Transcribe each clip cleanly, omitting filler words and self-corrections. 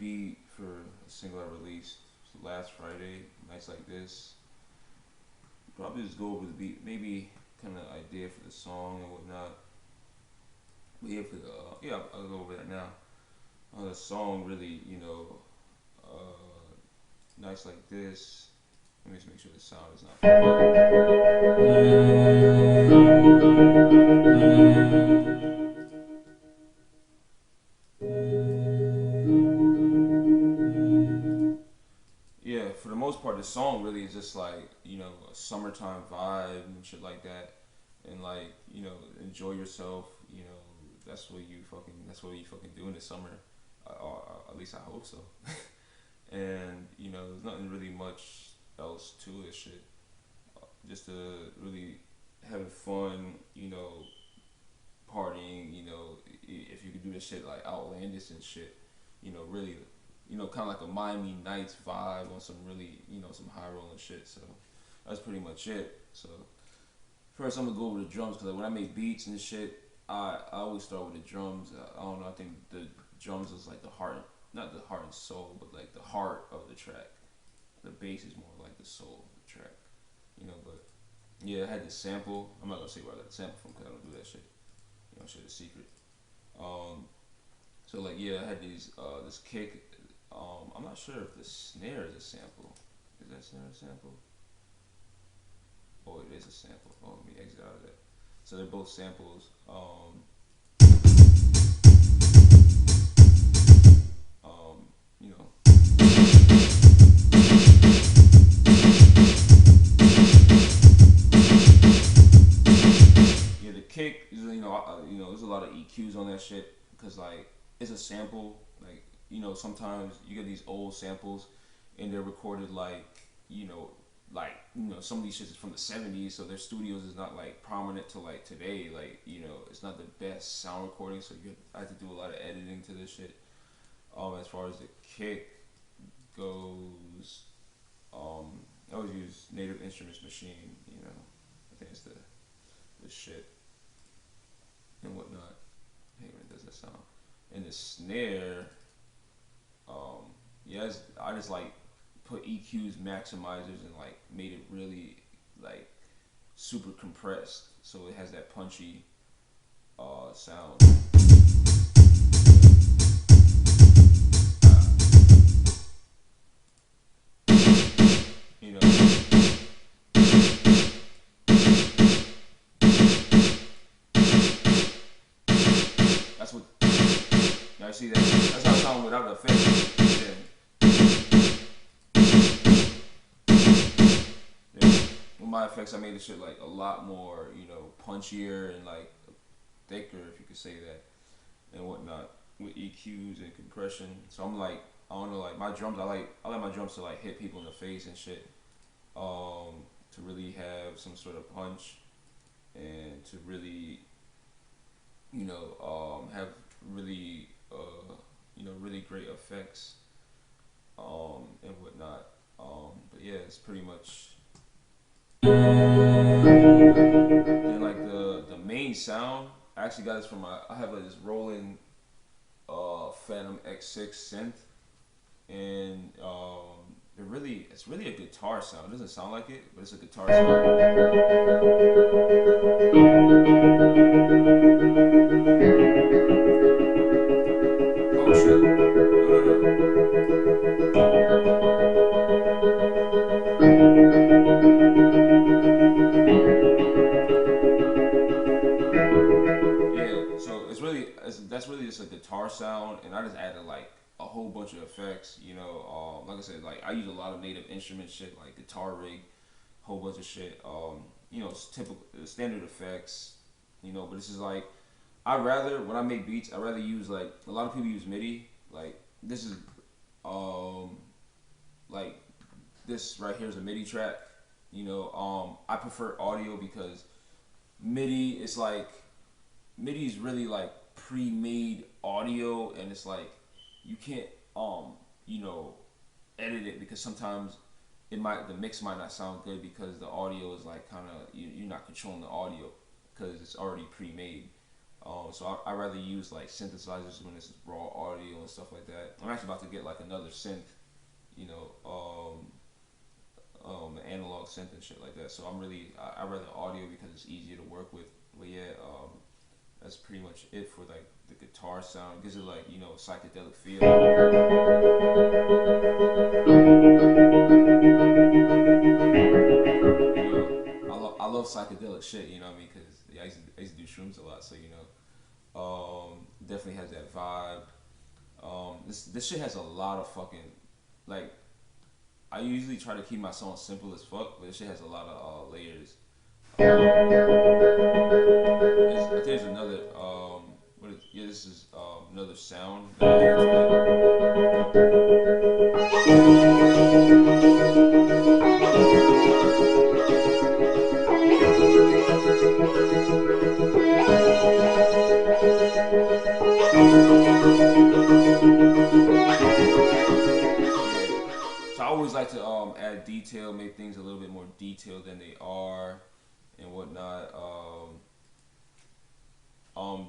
beat for a single I released last Friday, nights like this. Probably just go over the beat, maybe kind of idea for the song and whatnot. But yeah, I'll go over that now. The song really, nights like this. Let me just make sure the sound is not. Yeah, for the most part, the song really is just like a summertime vibe and shit like that, and like enjoy yourself. That's what you fucking do in the summer. Or at least I hope so. And there's nothing really much else to this shit. Just to really having fun, partying. If you could do this shit like outlandish and shit, really, kind of like a Miami Nights vibe on some really, some high rolling shit. So that's pretty much it. So first, I'm gonna go over the drums because when I make beats and shit, I always start with the drums. I don't know. I think the drums is like the heart, not the heart and soul, but like the heart of the track. The bass is more like the soul of the track, But yeah, I had this sample. I'm not gonna say where I got the sample from because I don't do that shit. Shit is secret. Um, so like yeah, I had this kick. I'm not sure if the snare is a sample. Is that snare a sample? Oh, it is a sample. Oh, let me exit out of that. So they're both samples. You know, yeah, the kick. There's a lot of EQs on that shit because like it's a sample. Like sometimes you get these old samples, and they're recorded some of these shits is from the '70s, so their studios is not like prominent to like today. Like it's not the best sound recording, so I have to do a lot of editing to this shit. As far as the kick goes, I always use Native Instruments Machine. I think it's the shit and whatnot. Hey, when it does that sound, and the snare, I just like put EQs, maximizers, and like made it really like super compressed, so it has that punchy sound. You know, that's what. I see that. That's how it sounds without the effect. Yeah. With my effects, I made the shit like a lot more, punchier and like thicker, if you could say that, and whatnot, with EQs and compression. So I'm like, I don't know, like my drums, I like my drums to like hit people in the face and shit, to really have some sort of punch and to really, have really, really great effects, and whatnot. But yeah, it's pretty much. Then like the main sound, I actually got this from I have like this Roland Phantom X6 synth, and it's really a guitar sound. It doesn't sound like it, but it's a guitar sound. Oh shit! No, yeah, so that's really just a guitar sound, and I just added like a whole bunch of effects. Like I said, like I use a lot of native instrument shit, like guitar rig, whole bunch of shit. It's typical standard effects. But this is like I rather when I make beats, I rather use like a lot of people use MIDI. Like this is um like this right here is a MIDI track. I prefer audio because MIDI is like MIDI is really like pre-made audio, and it's like you can't you know edit it because sometimes the mix might not sound good because the audio is like kind of you're not controlling the audio because it's already pre-made. So I rather use like synthesizers when it's raw audio and stuff like that. I'm actually about to get like another synth, you know, analog synth and shit like that. So I rather audio because it's easier to work with. But yeah, that's pretty much it for like the guitar sound. It gives it like, you know, psychedelic feel. You know, I love psychedelic shit. You know what I mean? Because yeah, I used to do shrooms a lot, so you know. Definitely has that vibe. This shit has a lot of fucking like. I usually try to keep my songs simple as fuck, but this shit has a lot of layers. I think there's another. Yeah, this is another sound. So I always like to add detail, make things a little bit more detailed than they are, and whatnot.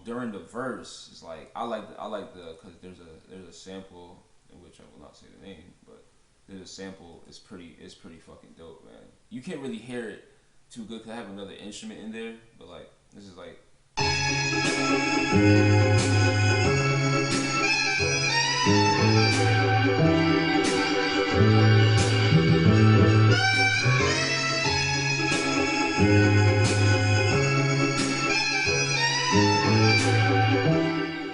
During the verse, it's like I like the because there's a sample in which I will not say the name, but there's a sample. It's pretty fucking dope, man. You can't really hear it too good because I have another instrument in there, but like this is like.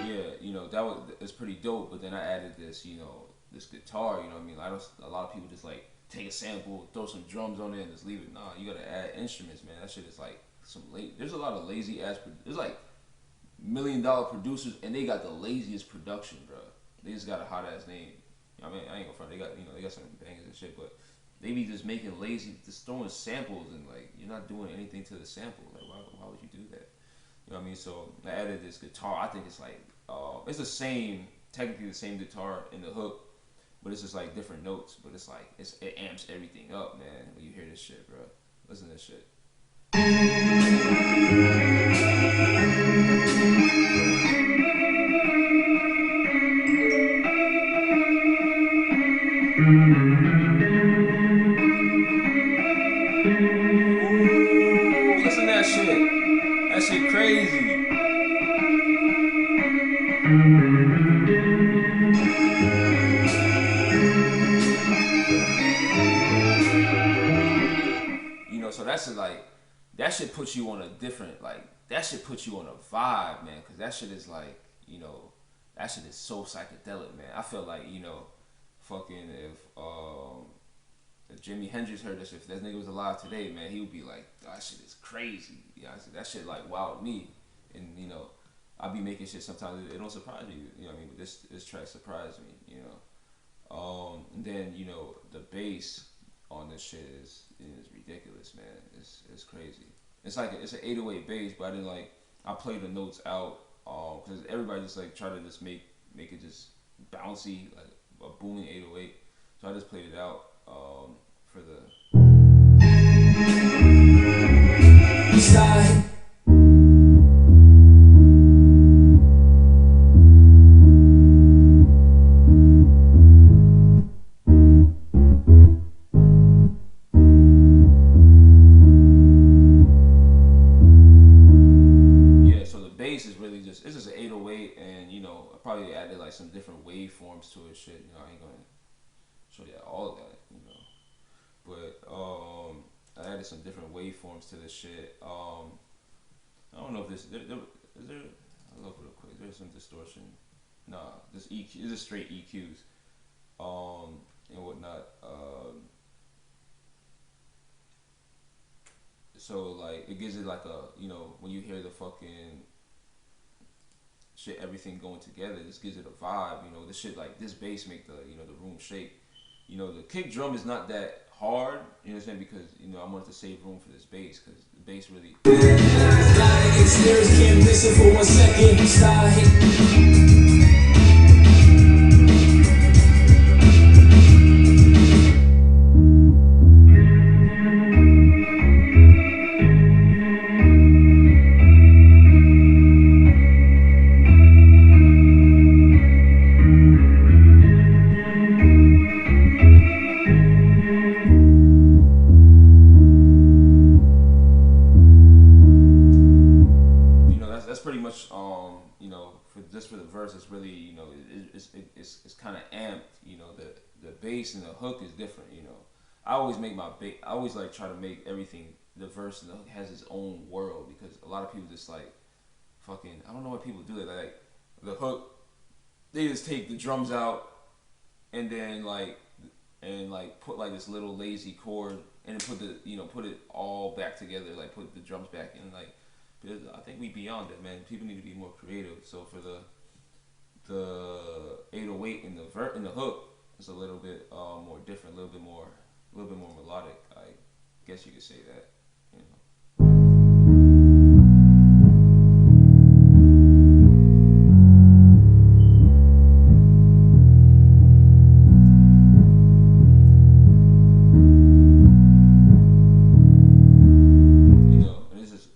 Yeah, you know that was it's pretty dope. But then I added this, you know, this guitar. You know what I mean? A lot of people just like take a sample, throw some drums on it, and just leave it. Nah, you gotta add instruments, man. That shit is like some late. There's a lot of lazy ass. There's like $1 million producers, and they got the laziest production, bro. They just got a hot ass name. I mean, I ain't gonna front. They got, you know, they got some bangers and shit, but they be just making lazy, just throwing samples, and like you're not doing anything to the sample. Like why would you do that? You know what I mean? So I added this guitar. I think it's like it's the same, technically the same guitar in the hook, but it's just like different notes. But it's like it amps everything up, man. When you hear this shit, bro, listen to this shit. Ooh, listen to that shit. That shit crazy. You know, so that's like that shit puts you on a different like that shit puts you on a vibe, man. Cause that shit is like, you know, that shit is so psychedelic, man. I feel like, you know, fucking if Jimi Hendrix heard this, if that nigga was alive today, man, he would be like, that shit is crazy. You know, that shit like wowed me, and you know, I be making shit sometimes it don't surprise you. You know what I mean? But this track surprised me. You know. And then you know the bass on this shit is ridiculous, man. It's crazy. It's like it's an 808 bass, but I didn't like I play the notes out because everybody just like try to just make it just bouncy like a booming 808. So I just played it out for the. Sky. It's just an 808, and you know, I probably added like some different waveforms to it. Shit, you know, I ain't gonna show you all of that, you know. But I added some different waveforms to this shit. I don't know if this is there. I look real quick. There's some distortion. Nah, this EQ. This is straight EQs, and whatnot. So like it gives it like a, you know, when you hear the fucking shit, everything going together, this gives it a vibe. You know, this shit like this bass make the, you know, the room shake. You know, the kick drum is not that hard. You understand? Because you know I wanted to save room for this bass because the bass really. Can't listen for 1 second. it's kind of amped. You know, the bass and the hook is different. You know, I always make my I always like try to make everything, the verse and the hook has its own world, because a lot of people just like fucking, I don't know why people do that. Like the hook, they just take the drums out and then like put like this little lazy chord and then put the, you know, put it all back together, like put the drums back in. Like I think we beyond that, man. People need to be more creative. So for the 808 in in the hook is a little bit more different, a little bit more melodic. I guess you could say that. You know.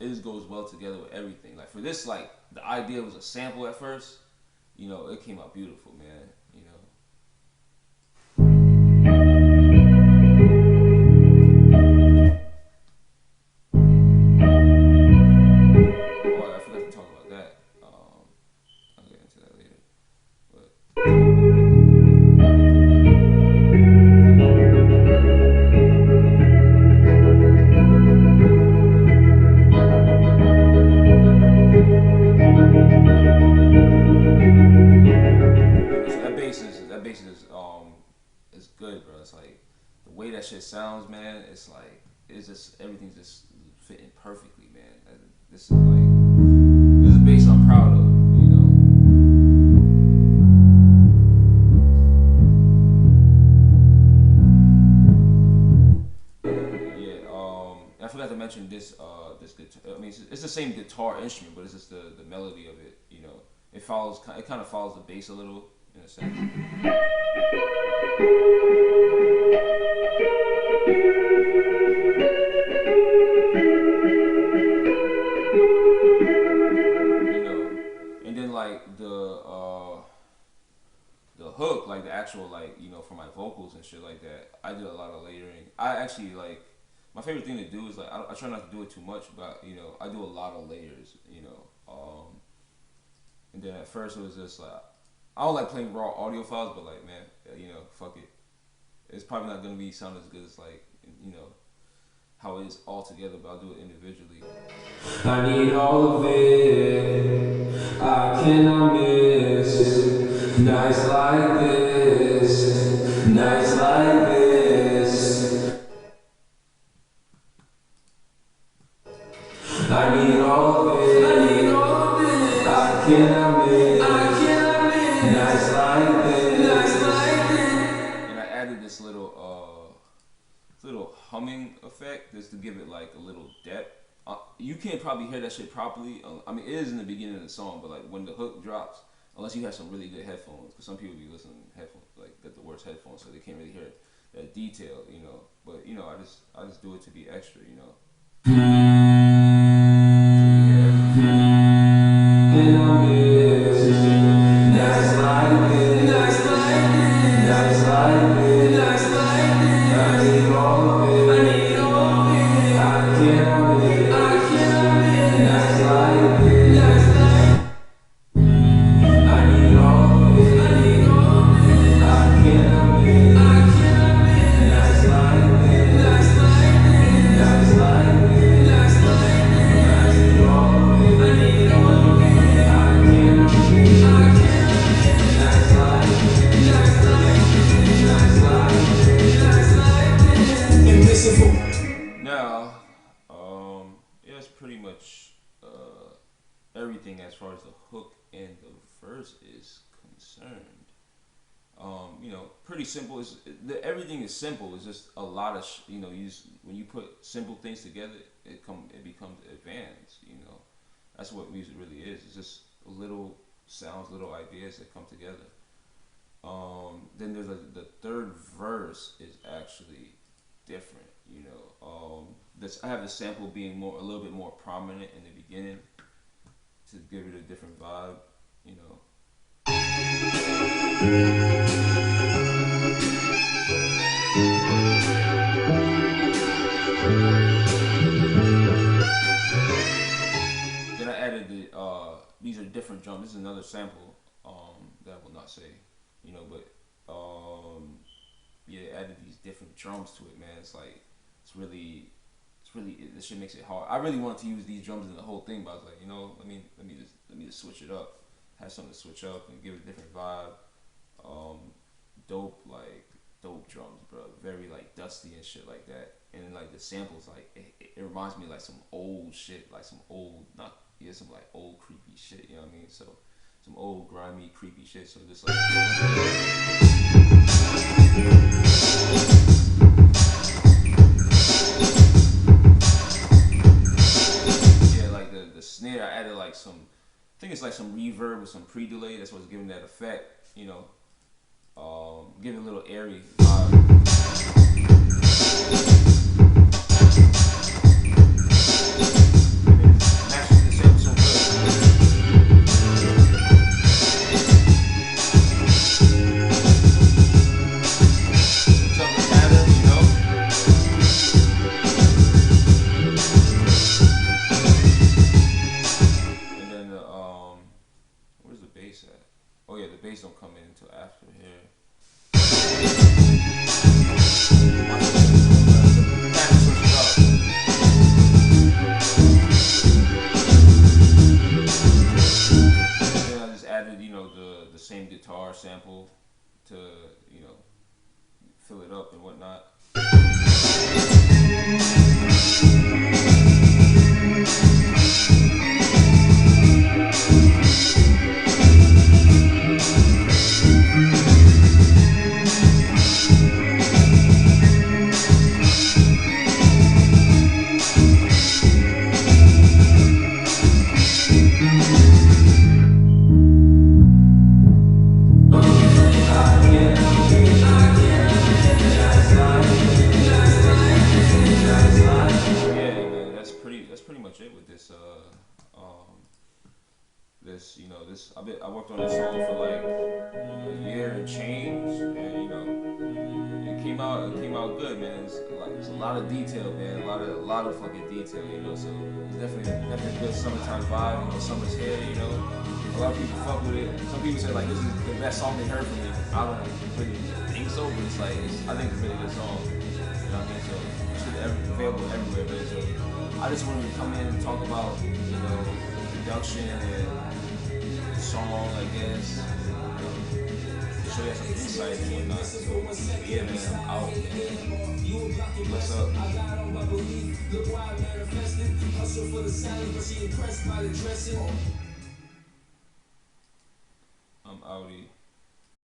It just goes well together with everything. Like for this, like the idea was a sample at first. You know, it came out beautiful, man. You know. Oh, I forgot to talk about that. I'll get into that later. But that bass is good, bro. It's like the way that shit sounds, man. It's like it's just everything's just fitting perfectly, man. This is a bass I'm proud of, you know. Yeah. I forgot to mention this. This guitar. I mean, it's the same guitar instrument, but it's just the melody of it. You know, it kind of follows the bass a little in a sense. You know, and then like the hook, like the actual, like, you know, for my vocals and shit like that, I did a lot of layering. I actually like, my favorite thing to do is like I try not to do it too much, but you know, I do a lot of layers. You know, and then at first it was just like, I don't like playing raw audio files, but like, man, you know, fuck it. It's probably not gonna be sound as good as like, you know, how it is all together, but I'll do it individually. I need all of it. I cannot miss nights like this. Nights like this. I need all of it. I need all of it. I cannot miss. I cannot miss nights like this. Nights like this. And I added this little humming effect just to give it like a little depth. You can't probably hear that shit properly. I mean, it is in the beginning of the song, but like when the hook drops, unless you have some really good headphones, because some people be listening to headphones, like get the worst headphones, so they can't really hear that detail, you know. But you know, I just do it to be extra, you know. So you hear everything. And I miss nights like this, nights like this, nights like this, nights like this. I need all of it, I need all of it. I can't miss, I can't miss nights like this, nights like this. I need all of it, I need all of it. I can't miss, I can't miss nights like this, nights like this, nights like this, nights like this. I need all of it, I need all of it. Now, yeah, it's pretty much everything as far as the hook and the verse is concerned. You know, pretty simple. Everything is simple. It's just a lot of you know. When you put simple things together, it becomes advanced. You know, that's what music really is. It's just little sounds, little ideas that come together. Then there's the third verse is actually different. You know, I have the sample being a little bit more prominent in the beginning to give it a different vibe. You know. Then I added these are different drums. This is another sample that I will not say. you know. But yeah, added these different drums to it, man. It's really this shit makes it hard. I really wanted to use these drums in the whole thing, but I was like, you know, let me just switch it up, have something to switch up and give it a different vibe. Um, dope drums, bro. Very like dusty and shit like that. And then, like the samples, like it reminds me of, like some old shit, like some old not yeah some like old creepy shit. You know what I mean? So some old grimy creepy shit. So just like yeah, like the snare, I added like some, I think it's like some reverb with some pre-delay. That's what's giving that effect. You know, give it a little airy vibe. And then mastering the sample so good. Something pattern, you know. And then where's the bass at? Oh yeah, the bass don't come in until after here. Then I just added, you know, the same guitar sample to, you know, fill it up and whatnot. Yeah, man, that's pretty much it with this this, you know, this I worked on this song for like a year and change, and you know it came out good, man. It's a lot of detail, man, a lot of fucking detail, you know. So it's definitely a good summertime vibe. You know, summer's here, you know. A lot of people fuck with it. Some people say like this is the best song they heard from me. I don't really think so, but it's like I think it's a really good song. You know what I mean? So it's available everywhere, man. So I just wanted to come in and talk about, you know, production and song, I guess. Show you some insight and whatnot. So, yeah, man, I'm out, man. What's up? I'm outie.